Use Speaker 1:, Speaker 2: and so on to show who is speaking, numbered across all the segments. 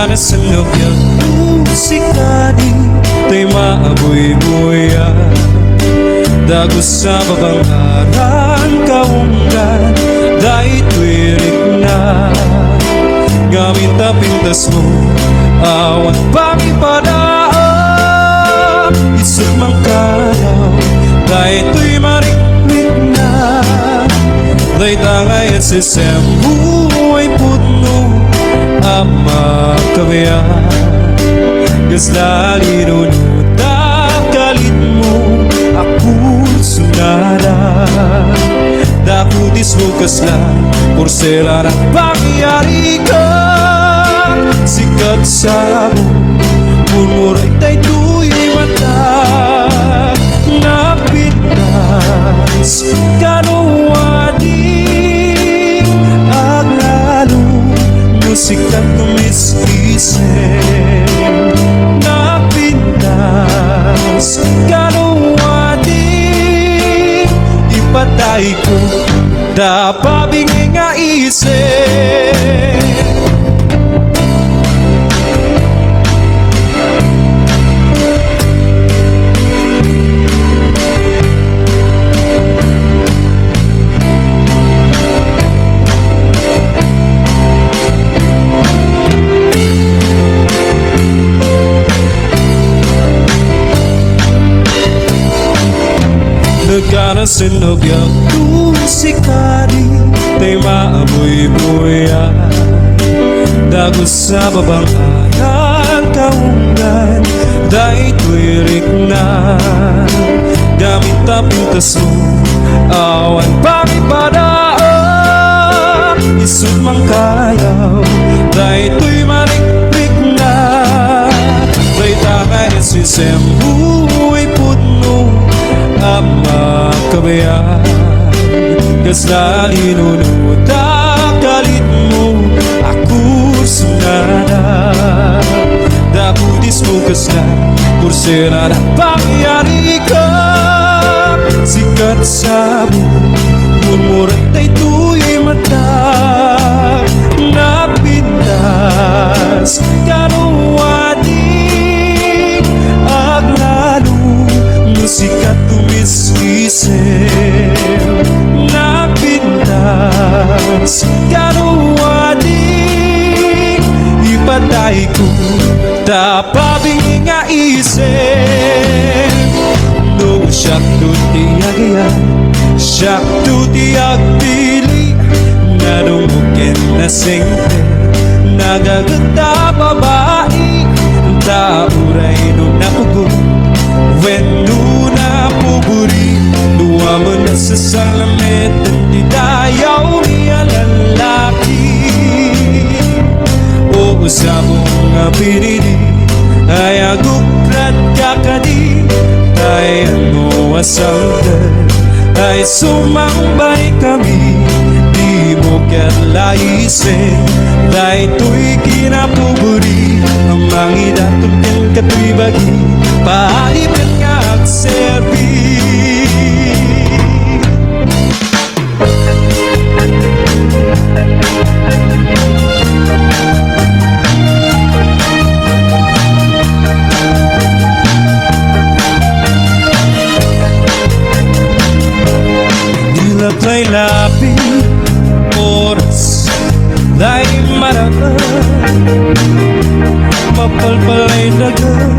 Speaker 1: ganas sa loob musika di tay maaboy-boya dago sa babangaran kaunggan dahil tuwirik na gamit na pintas mo awan pamipadaan isip mang karaw dahil tuy mariklik na dahil tangay at sisembu ay puno ama kabayan gas lagi nunutak kalit mo ako sunada dakutis mo kasla porselana pangyari ka sikat sa mo murmuray tay tuy mata napitas kanuwadi aglalo musikat tumis-isip napitas kanuwadi ipatay ko dapabing nga isip nagkanasin nagyang tusikari tay maaboy-boya dago sa babangaran kaunggan dahil tuwirik na gamit na pintas mo awan pamipadaan isip mang kayaw dahil tuy mariklik na dahil takay sisembu ay puno ama kabayan gas lagi nunutak kalit mo ako sunada dakutis mo kasla kursera na pangyari ka sikat sa mo murmuray tay tuy mata napintas kanuwadi aglalo musikat tumis-isip napintas kanuwadi ipatay ko tapabing nga isip no siyak tutiyagayan siyak tutiyagpili nadumukin na singte nagaganda babae tauray nung napugo when na puburi luwa mo na sa salamet at didayaw niya lalaki o usabong nga pinili ay agukrat kakadi ay ano asaldan ay sumambay kami di mo katlaisen dahil tuy kinapuburi ang mangidatong ken katuy bagi paalipan nga agserbi dilapay lapin oras dahil marami mapalpalay dagan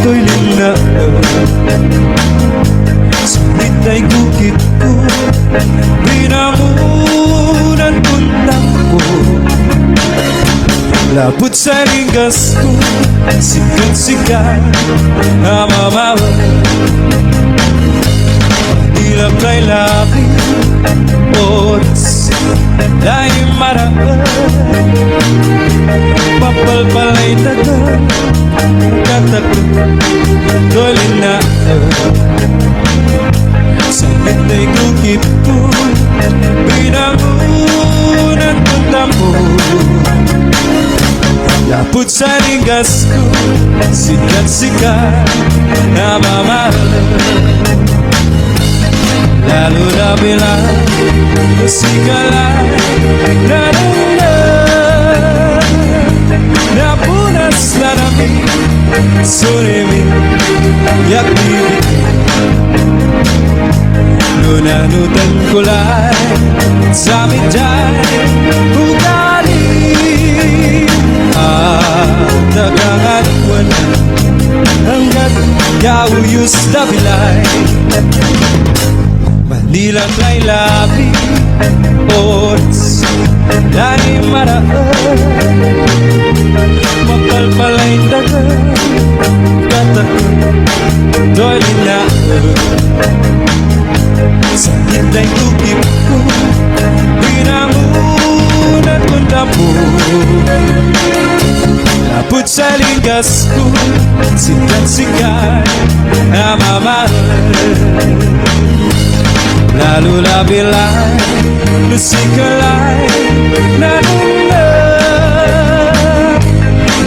Speaker 1: ko'y linaan sulit ay gukit ko binamunan kong tampo lapot sa ringgas ko sikat-sikat na mamawa dilap kay labi oras dahil marami papalpalay dagan katakot tuloy na sakit ay gukip ko binangunan kong tampo lapot sa ringgas ko sikat-sikat na mamahal lalo na bilang musikalay na Sunimi Yakibit Nunanutan kulay Sa midyan Ugali Nagangaliwan Hanggat Yauyos na bilay Manilang laylabi Oras Lani maraan Mapalpalay daga Katakot Do'y linaan Sa hintay tukip ko Pinamunan kong damo Lapot sa ligas ko Sikat-sikat Na mamahal Lalo labilay Lusikalay Nanunag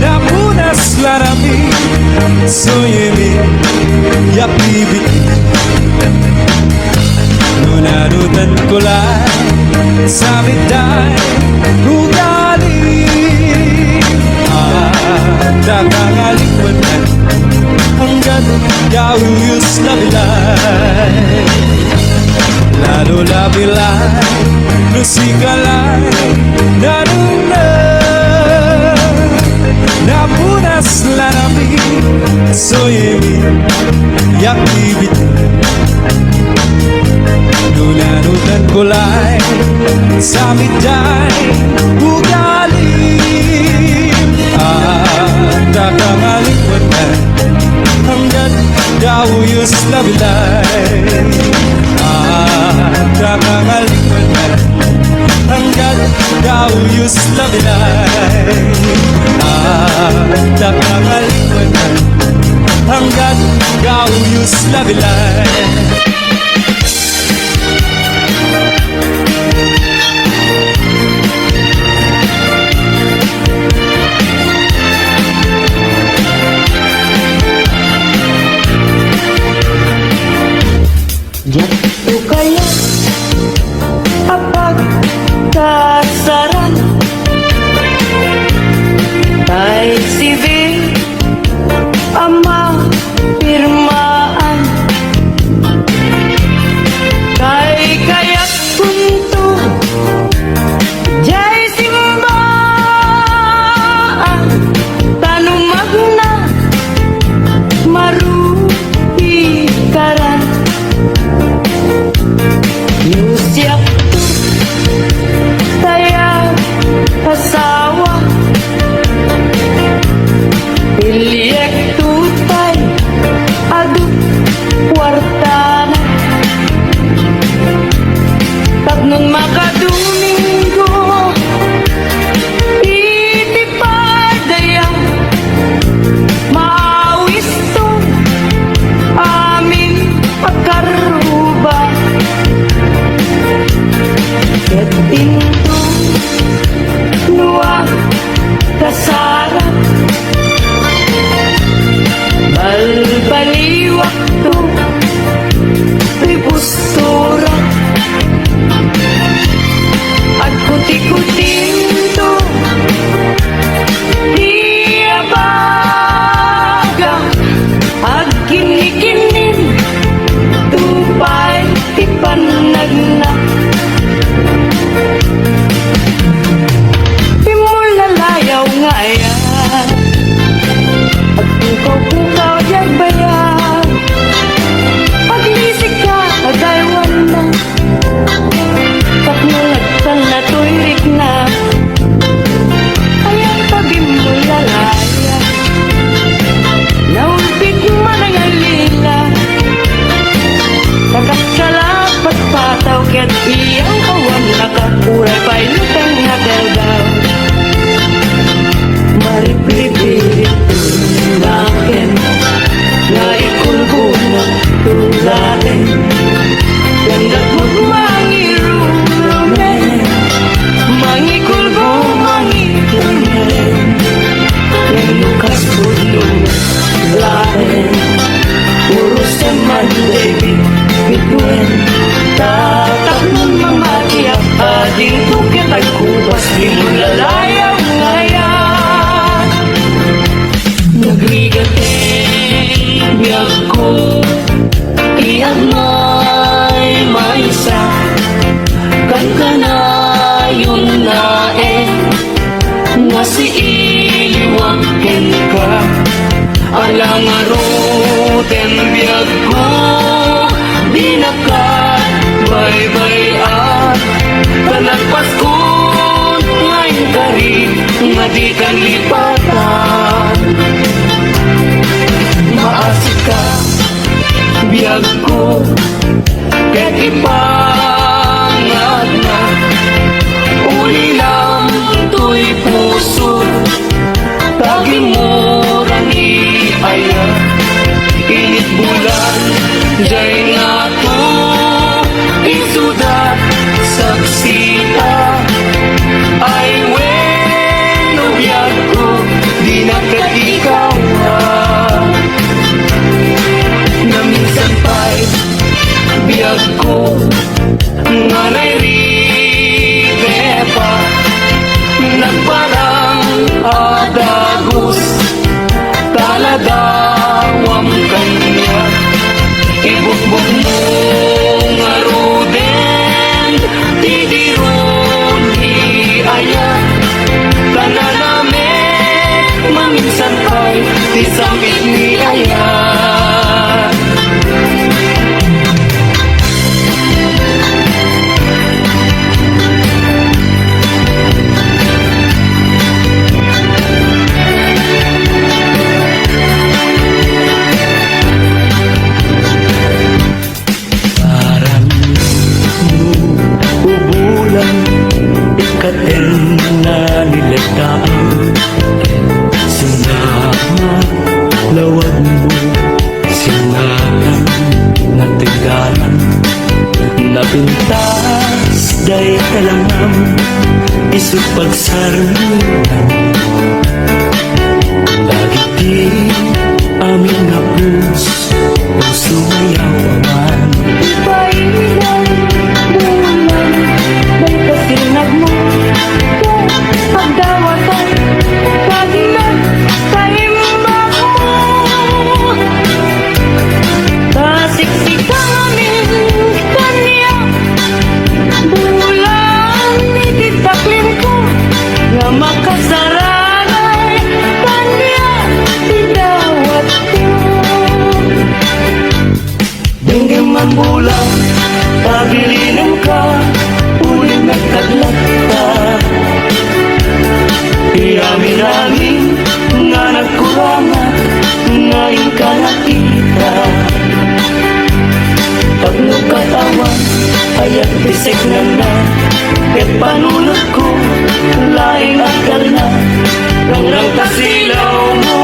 Speaker 1: Napunas larami Soyemi Yapibit Nunanutan kulay Sa miday Ugali Nakakalikuan Hanggat Yauyos na bilay Lalo labilay Lusikalay Nanunag Napunas larami Soyemi Yakibit Nunanutan kulay Sa miday Ugali Nakakalikuan Hanggat Yauyos na bilay Nakakalikuan Hanggat Yauyos na bilay Nakakalikuan Hanggat Yauyos na bilay
Speaker 2: O kaya apagkasaran Kay civil ama pirmaan Kay kayak punto Jay simbaan Tanumag na maruhikaran Agmay maysa kan kanayon nae nga si iliwagin ka alang arutin biyag ko di nakabaybay-an kanagpas ko ngayon kari nga di kan lipatan maasik ka biyag ko ket ipangat na uli lang to'y puso tagi mo rang iaya init bulan jay nga to isudat saksita ay when biyag ko di nakatikawan na minsan pa'y biyag ko nga nairide pa nagparang adagos taladawam kanya ibukbuk mo nga ruden tidiron iaya kanalamek maminsan pa'y tisambit ni aya
Speaker 1: ikaten na nilataan sinama lawag mo singalan na tigalan napintas day talangam isut pagsarunan lagi di amin na puso mayawaman
Speaker 2: Pailan, bulan, may kasinag mo pagdawatan, paglag, kaimbak mo kasiksikan amin kanya bulan, ititaklin ko nga makasaranay kanya idawat ko Dinggim man bulan, pabilinin ka, uling nagkadlat ka. Iamin-amin nga nagkurangan, ngayon ka nakita. Tagno katawan, ayat bisik na na, ket panunod ko, laing akal na, langrang kasilaw mo.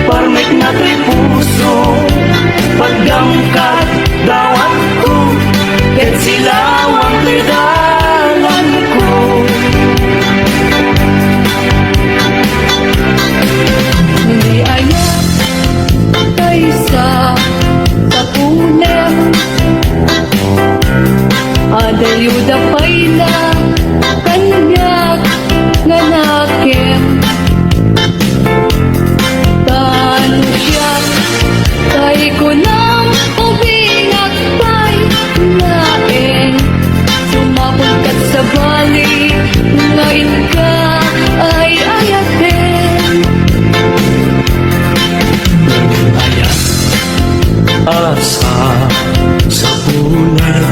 Speaker 2: Parmek na to'y puso pagdangkat dawat ko ket silawang to'y dalan ko hindi ayat kaysa tapunem adayuda payla kanyak nga nakem Tay ko nang ubingat pa'y laeng Sumapon ka't sa bali Ngayon ka ay ayatin
Speaker 1: ayat asa sa bulag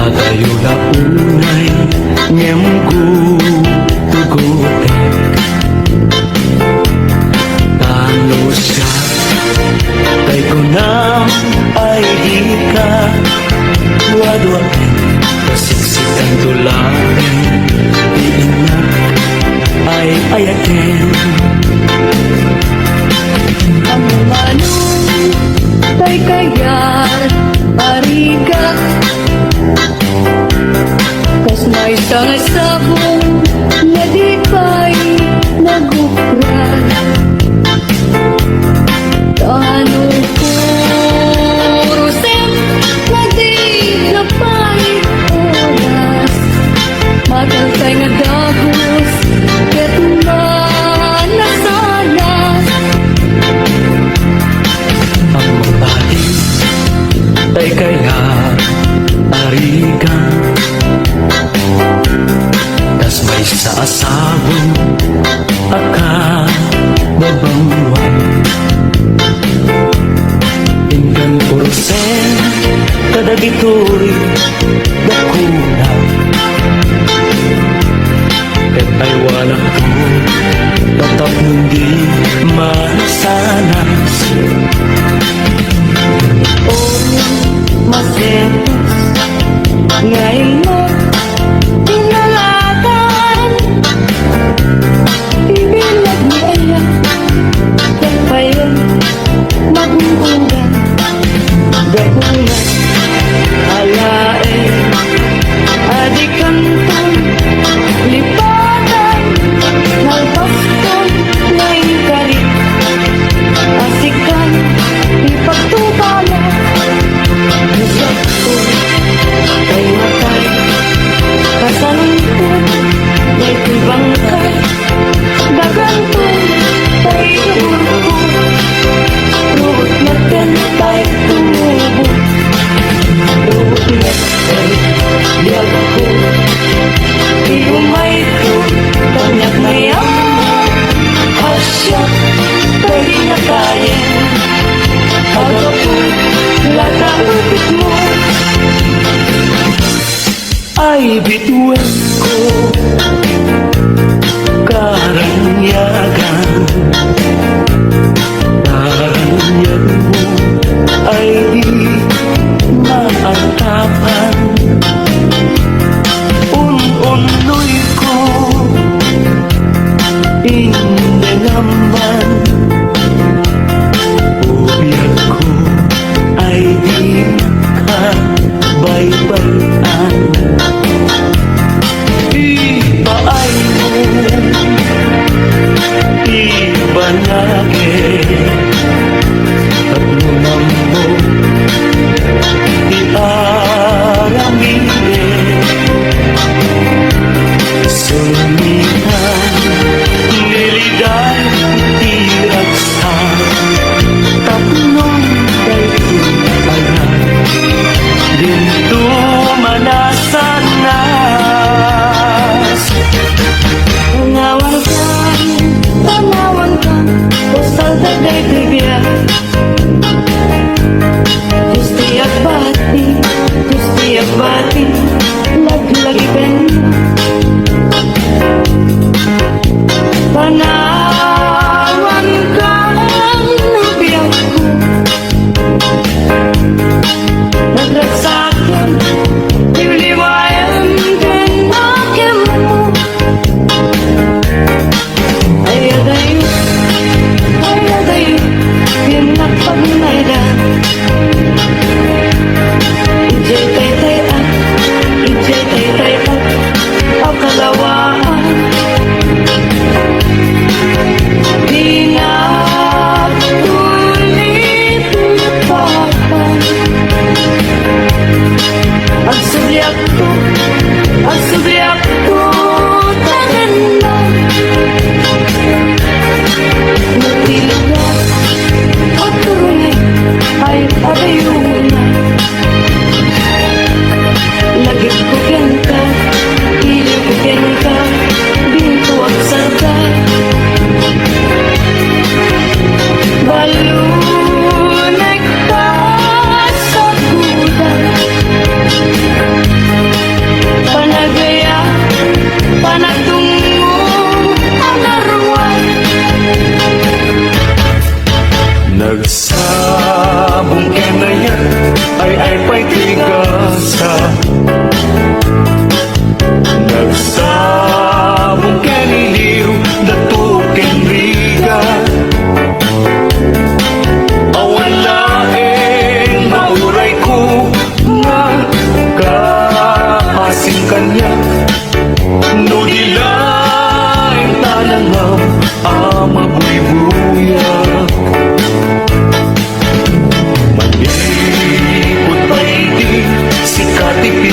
Speaker 1: adayo na unay ngem gugutek talo siya kay ko na ay di ka wadwain kasiksikan tulakin di inak ay ayatin
Speaker 2: Ang manong tay kayat arigat Kas may sangasabong na di pa'y nagukran Tano puro sem na di na pa'y oras Mataltay nga dagos ket nasanas
Speaker 1: ito'y dakuna. Ket ay wala ko tatap hindi masanas.
Speaker 2: Masetos ngayon mo tinalatan, ibilag mo ayan kapayan magugugan gabulan alae adikanton lipatan nalpaston ngayon karit asikan ipagtubala Sakto kay matay kasalungkot may tibangkay dagantong kay lumurko ruot na tentay tumubo ruot na tentay ko di umayto kanyak mayam asya kay nakayin agapo lataupit mo
Speaker 1: Ay bituin ko karanyagan. Karanyagan mo ay di maantapan. Un-unoy ko hindi naman. Ubiyag ko ay di kabaybayan. Ipaay mo, ibanage, at lumang mo, iaramide. Sumitan, niliday, tiragsan, tapnong kayo ayan, dinto manasanas.
Speaker 2: Tanawan ka, usal tagay trivia Gusti agbati, laglagi pena Tanawan ka, nabiyag ko Nagragsakan, liwliwayan din akin mo Ayadayo, pinapagmaydan Ijay tay-tay-an, ang kalawaan Di na tulit upapan Ang subliak ko, tanan na Nagtiligat at turunay ay arayuna Lagip ko ka, ilip ko ka, binto at sarda Balunay ka sa gudan Panagaya, panagtungo ang naruan
Speaker 1: Nagsabong ka na yan, ay pa'y tigasa. Nagsabong ka niliw, datukin riga. Awalaing mauray ko, nga kaasing kanya. No dilaing talangam, amabuy-buyak. Manipot pa'y di, si Katipin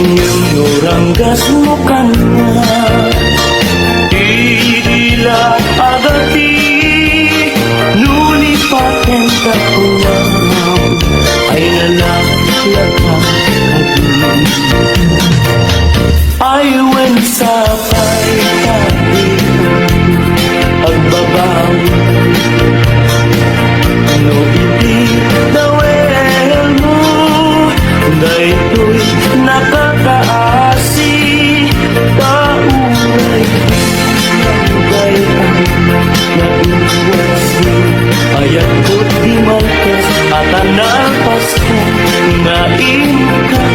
Speaker 2: Nuranggas mo ka na Dila agati Nulipaten ka pulang Ay nalaklatang kadi Ay when sapay kadi Agbabawi No hindi dawel mo Dahil nakakaasi Kauray Nagay ang naiwasi Ayat ko't di malkas At anarpas ko Naimkan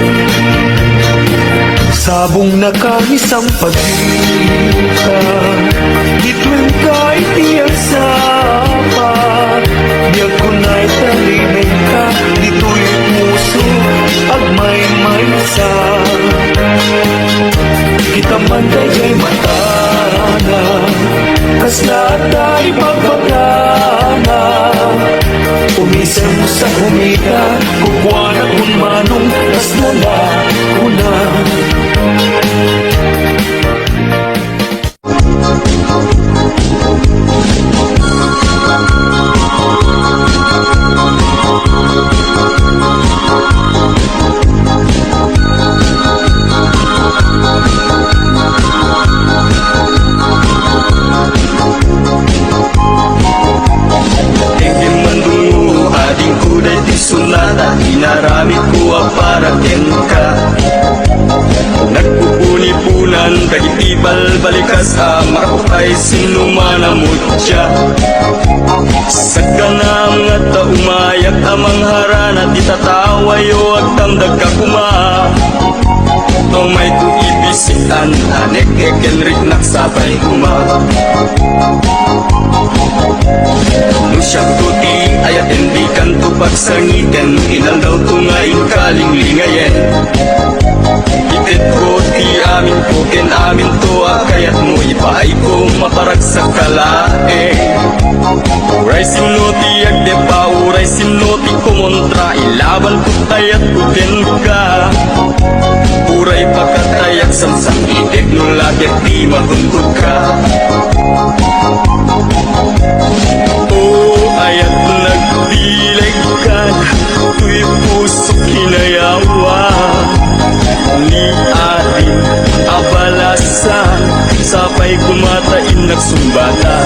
Speaker 1: Sabong nakahisang pagkita Gitwen kahit iyang sapa Diyan ko na'y talinay ka Dito'y puso Agmay may sa Kita man kaya'y matana Kas lahat ay pagpagana Umisang mo sa kumita Kukwa na kung manong Kas nala una
Speaker 3: Sunada, inaramid ko para ka Nagpupuni-punan, dagitibal balikas makapukay sinumanamot siya Sa kanam nga umayak amang harana Di tatawayo ag tamdag ka kuma Tong may tuibisitan, anek ekenrik naksapay kuma Nusyang tuti ayat hindi kanto pagsangitan Inal daw tungain kalinglingayen Itit ko ti amin ko ken amin to Kayat mo ipaay ko maparag sa kalae Uray sinoti agde pa uray sinoti kumontra Ilaban ko tayat ko ken ka Uray pagkatayak samsang itik nulagit di maguntod ka Ayat nagdilig ka Tuy puso kinayawa Ni ating abalasan Sapay kumatain nagsumbata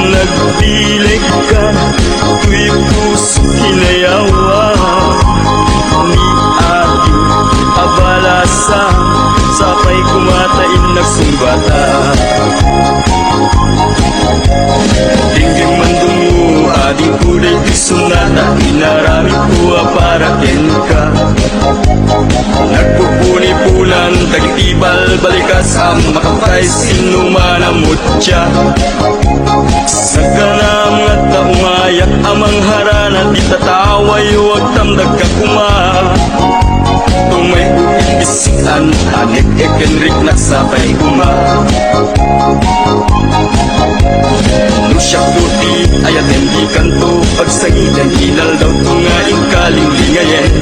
Speaker 3: Nagdilig ka, tuy puso kinayawa Ni ating abalasan Sapay kumatain nagsumbata Dingging mandungo, ading kulay di sunata Inaramid ko para ka Nagpupuni-punan, tagitibal balikas makapay sinumanamot siya Sa kanam nga umayak amang harana Di tatawayo ag tamdag ka kuma Tumay uibisikan anik ekenrik naksapay kuma Nusyak puti ayat hindi kanto Pagsangitan hilal daw tungaing kalinglingayen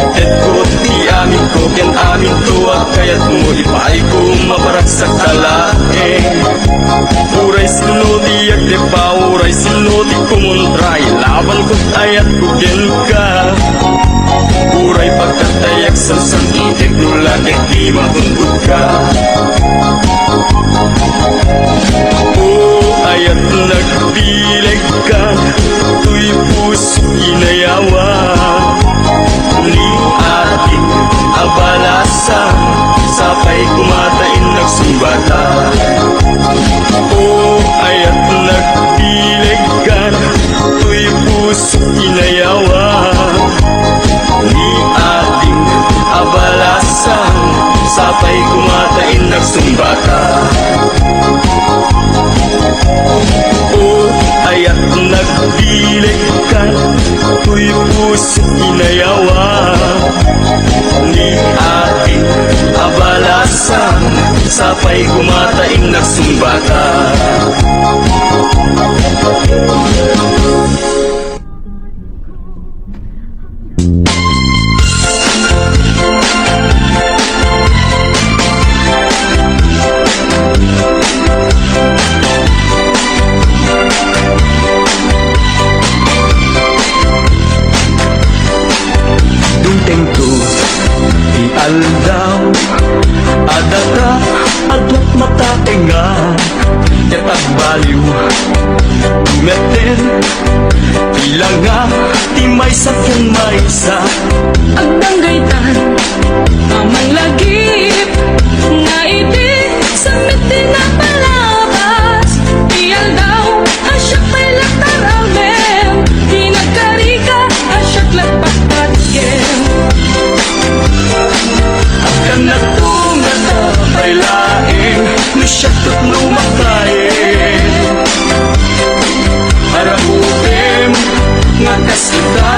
Speaker 3: Itet ko ti amin ko ken amin to Kayat mo ipaay ko maparak sa kalae Uray sinoti agde pa uray sinoti kumontra Ilaban ko't ayat ko ken ka Uray pagkatayak sa itik nulagit di maguntod ka Ayat nagdilig ka Tuy puso inayawa Ni ating abalasan Sapay kumatain nagsumbata Ayat nagdilig ka Tuy puso inayawa Sapay kumatain nagsumbata. O ayat nagdilik ka, tuy puso inayawa ni ating abalasan. Sapay kumatain nagsumbata. Dunteng to ialdaw adata adot matatenga ket agbaliw tumeten ilang nga timay sa maysa
Speaker 2: Agdanggaytan, amang lagip nga ibig sa mitin na palabas. Iyal daw, asyak may laktar almem. Di nagkarika, asyak lagpagpatgem.
Speaker 3: akan natungan na may laing nusyat at lumakain para upem nga kasita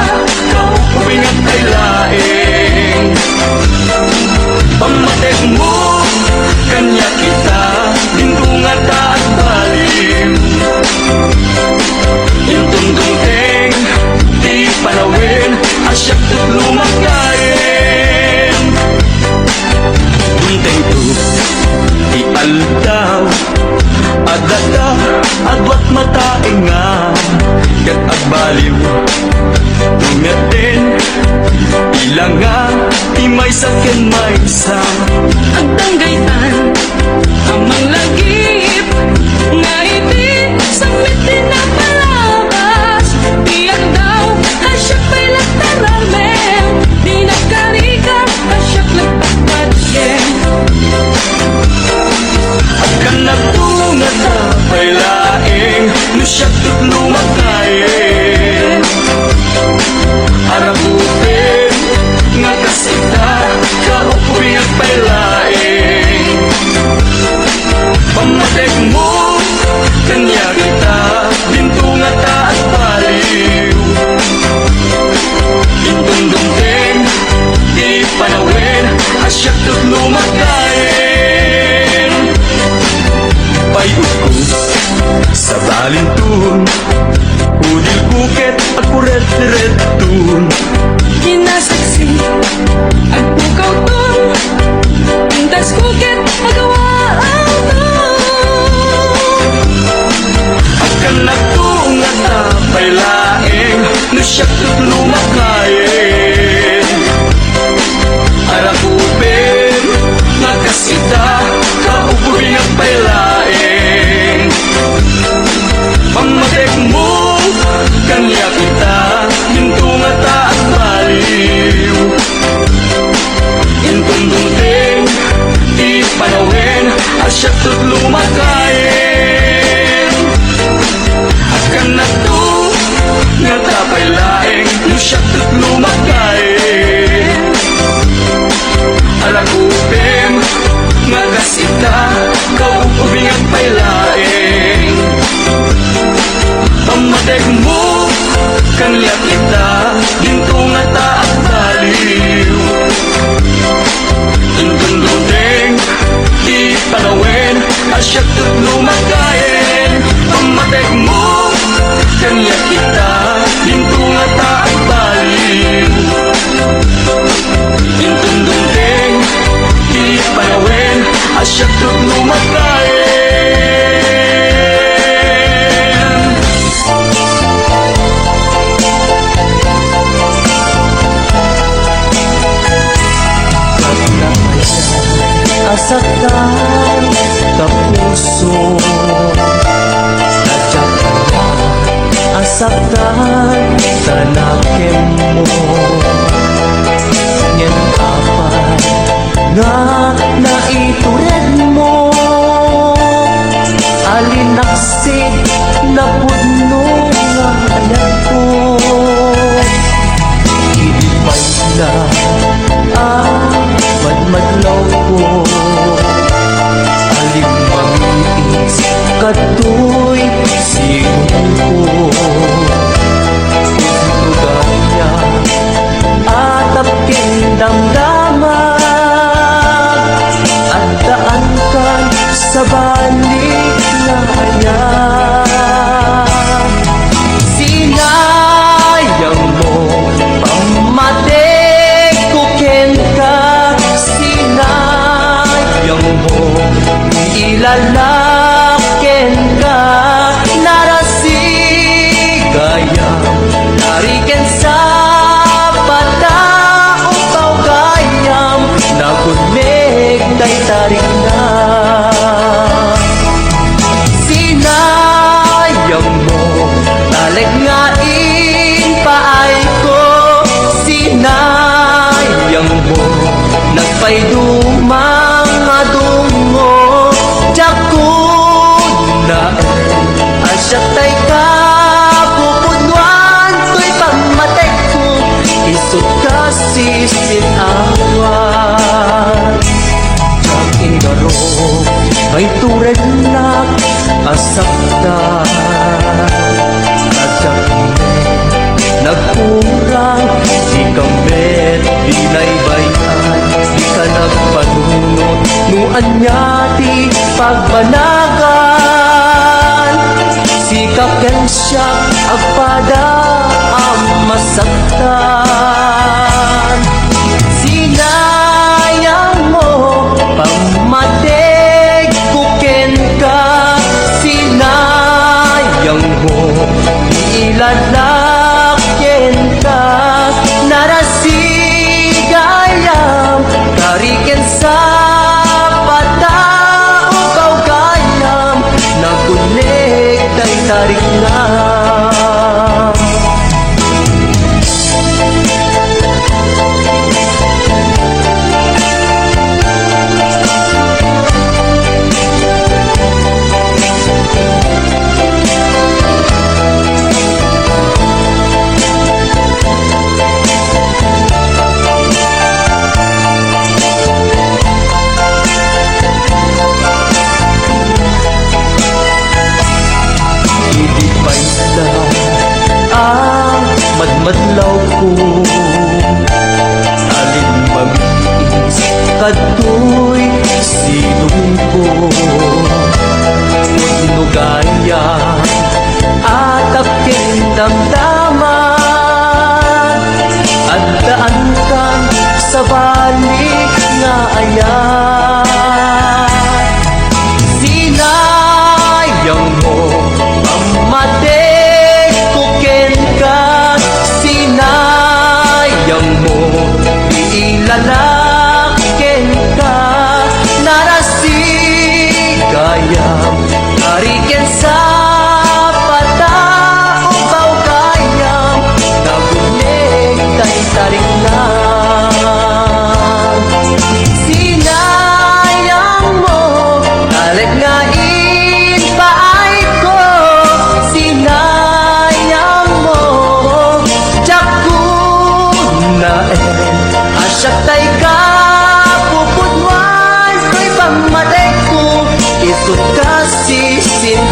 Speaker 3: kaupuin at may laing pamatek mo kanya kita lindungan ta at balim intundungteng di panawin asyak at lumakain dunteng to ialdaw adata adwat mataenga ket agbaliw tumetin ilang nga timay sa maysa
Speaker 2: Agdanggaytan, amang lagip nga ibig sa mitin na palabas. Iyal daw, asyak may laktar almem. Di nagkarika, asyak lagpagpatgem.
Speaker 3: akan natungan na may laing nusyat at lumakain arapupin nga kasita kaupuin at may laing pamatek mo kanya kita lintungan ta at baliw intundungteng di panawin asyak at lumakain payot ko sa balintun udil bukit at kuret-retun
Speaker 2: Kinasaksi, ang pukaw ton. Pintas kukit, magawa ang ton.
Speaker 3: akan natungan na may laing nusyat at lumakain arapupin nga kasita kaupuin at may laing pamatek mo kanya kita lintungan ta at baliw intundungteng di panawin asyak at lumakain akan nato nga tapay laing nusyat at lumakain
Speaker 2: kato'y sinuko. Tugaya at apking damdaman, at daan ka sa balik na ayan. Sinayang mo pamatik kukin ka, sinayang mo ilalakin ka, narasigayang nariken sa bata upaw gayam, nagunig tay tarik na. Sinayang mo talig nga paay ko, sinayang mo nagpaydumang adungo, jakun na asyak tay ka pupudwan to'y pagmatek ko, isot ka sisinawan. Jaking garo may tured na asakta, ajak nagkurang di kamet binaybayan, di ka nagpanunod nuan niya di pagbanagan. Sikap yan siya agpada ang masaktan. Sinayang mo pamatig kukin ka, sinayang mo ilalakyan ka, narasigayam kariken sa bata upaw gayam, nagunig tay tarik na. Madlaw ko alin mamiis kato'y sinungko. Nugaya at apking damdaman, at daan ka sa balik nga ayan. Sinayang mo pamatik kukin ka, sinayang mo ilalakyan ka, narasigayam kariken sa bata upaw gayam, nagunig tay tarik na. Sinayang mo talig nga paay ko, sinayang mo jakun na asyak tay ka pupudwan to'y pamatek ko, isot ka sisin